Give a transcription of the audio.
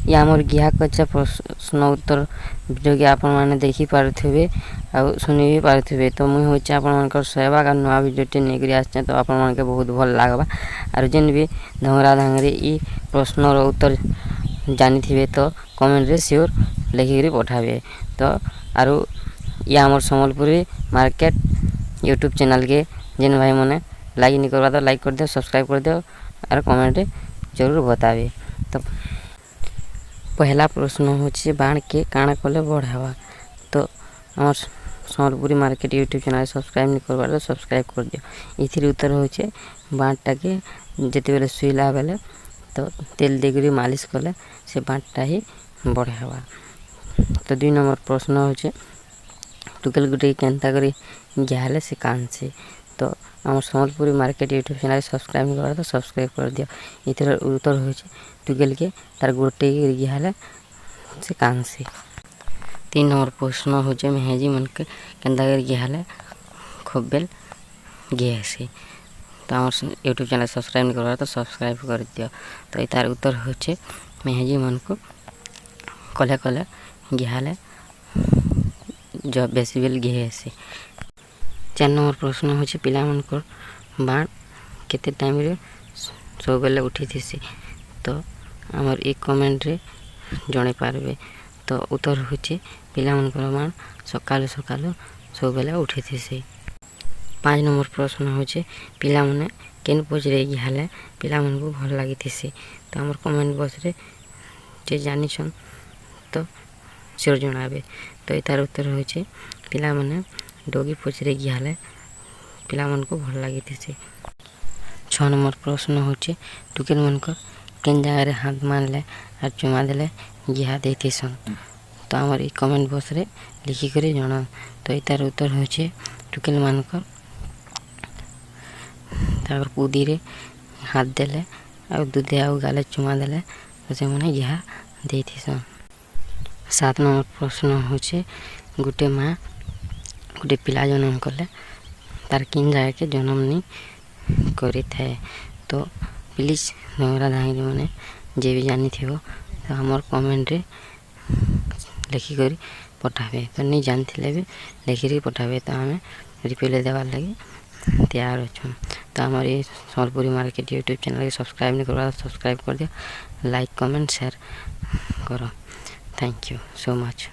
ये आमर गिहा कच्चा प्रश्न उत्तर वीडियो के आपण मैंने देखी पारे आ शुनि भी पारे तो मुझे हूँ आप सहवाग नुआ भिडियोटे नहीं आसे तो आपण मानके बहुत भल लगवा आर जेन भी धंगरा धांगरी ई प्रश्नर उत्तर जानी थे तो कमेंट रे सियोर लिखिक पठाबे तो आरु ये आमर सम्बलपुरी मार्केट यूट्यूब चैनल के जेन भाई मैंने लाइक नहीं करवा तो लाइक कर दियो सब्सक्राइब कर दियो और कमेंट जरूर बताबे। तो पहला प्रश्न होचे बाण के काଣା कले बढ़ावा तो आमर Sambalpuri market YouTube channel subscribe नहीं करवा तो सब्सक्राइब कर दियो। इथिर उत्तर होचे बाणटा के जेते बेले सुईला बेले तो तेल देकरी मालिश कले से बाणटा ही बढ़ावा। तो 2 नंबर प्रश्न होचे टुकेल गुटे केनता करी गहले से कानसे तो आम Sambalpuri market YouTube channel subscribe नहीं करवा तो सब्सक्राइब कर दियो। इधर उत्तर होचे टुकेल के तार गोटे गहले से कानसे। 3 नंबर प्रश्न होचे मेहेजी मन के केनता करी गहले खूब बेल गेसे तो आम यूट्यूब चैनल सब्सक्राइब नहीं करवा तो सब्सक्राइब कर दियो। तो तार उत्तर होचे मेहेजी मन को कले कले गहले जो बेसी बेल गेसे। 4 नंबर प्रश्न होचे पिला मनकर बाण केते टाइम रे सब बेले उठी थिसी तो हमर एक कमेंट रे जणे पारबे। तो उत्तर होचे पिला मनकर बाण सकाल सकाल सब बेले उठी थिसी। 5 नंबर प्रश्न होचे पिला मने केन पचरे गहले पिला मन को भल लागि थिसी तो हमर कमेंट बॉक्स रे जे जानि छन तो सिर जणाबे। तो तार उत्तर होचे पिला मने डोगी पचरे गहले पिला मन को भल लागि थिसी। 6 नंबर प्रश्न होचे टुकेल मन को केन जगह रे हाथ मानले और चुमा देले गिहा देथिसन तो हमर ई कमेंट बॉक्स रे लिखि करी जणा। तो तार उत्तर होचे टुकेल मन को ताकर पुदी रे हाथ देले और दूधे आ गाले चुमा देले तो से मने गिहा देथिसन। 7 नंबर प्रश्न होचे गुटे माँ गोटे पिला जन्म कले तार किन जगह के जन्म नहीं करी थाए तो प्लीज धंगरा धांगरी मैंने जे भी जानी थी तो हमर कमेंट रे लिखिक पठाबे तो नहीं जानते भी लिखिक पठाबे तो आम रिप्लाई देवार लगे तैयार अच्छे। तो हमार ये सम्बलपुरी मार्केट यूट्यूब चैनल के सब्सक्राइब नहीं करवा सब्सक्राइब कर दियो लाइक कमेंट शेयर करो। Thank you so much.